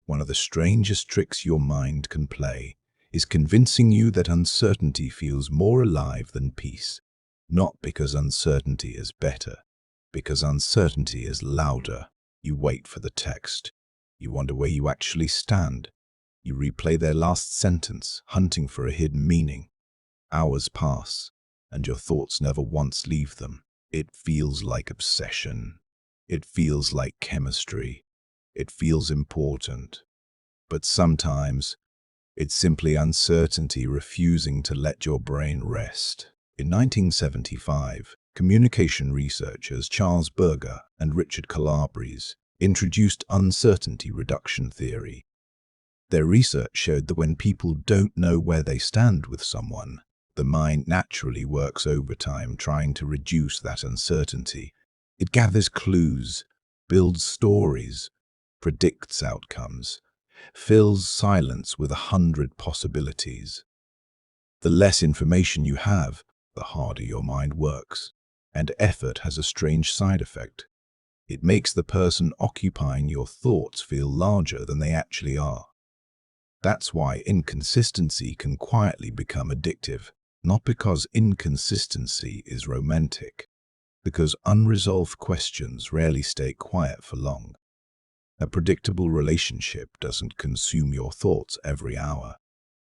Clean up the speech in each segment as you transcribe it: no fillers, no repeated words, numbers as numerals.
One of the strangest tricks your mind can play is convincing you that uncertainty feels more alive than peace. Not because uncertainty is better, because uncertainty is louder. You wait for the text. You wonder where you actually stand. You replay their last sentence, hunting for a hidden meaning. Hours pass, and your thoughts never once leave them. It feels like obsession. It feels like chemistry. It feels important. But sometimes, it's simply uncertainty refusing to let your brain rest. In 1975, communication researchers Charles Berger and Richard Calabrese introduced uncertainty reduction theory. Their research showed that when people don't know where they stand with someone, the mind naturally works overtime trying to reduce that uncertainty. It gathers clues, builds stories, predicts outcomes, fills silence with 100 possibilities. The less information you have, the harder your mind works. And effort has a strange side effect. It makes the person occupying your thoughts feel larger than they actually are. That's why inconsistency can quietly become addictive, not because inconsistency is romantic, because unresolved questions rarely stay quiet for long. A predictable relationship doesn't consume your thoughts every hour.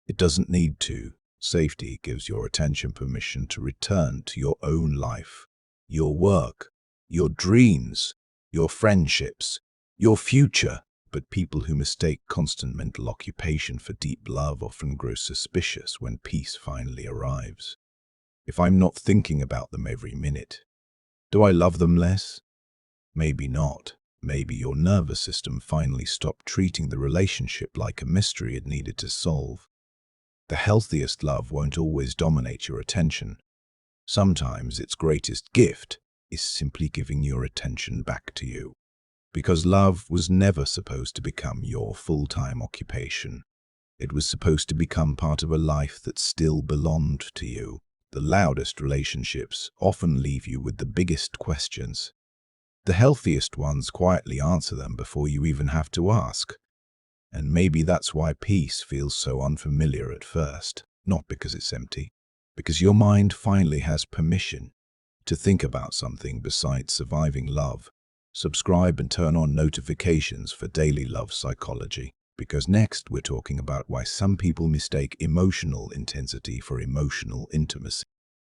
It doesn't need to. Safety gives your attention permission to return to your own life, your work, your dreams, your friendships, your future. But people who mistake constant mental occupation for deep love often grow suspicious when peace finally arrives. If I'm not thinking about them every minute, do I love them less? Maybe not. Maybe your nervous system finally stopped treating the relationship like a mystery it needed to solve. The healthiest love won't always dominate your attention. Sometimes its greatest gift is simply giving your attention back to you. Because love was never supposed to become your full-time occupation. It was supposed to become part of a life that still belonged to you. The loudest relationships often leave you with the biggest questions. The healthiest ones quietly answer them before you even have to ask. And maybe that's why peace feels so unfamiliar at first. Not because it's empty, because your mind finally has permission to think about something besides surviving love. Subscribe and turn on notifications for daily love psychology, because next we're talking about why some people mistake emotional intensity for emotional intimacy.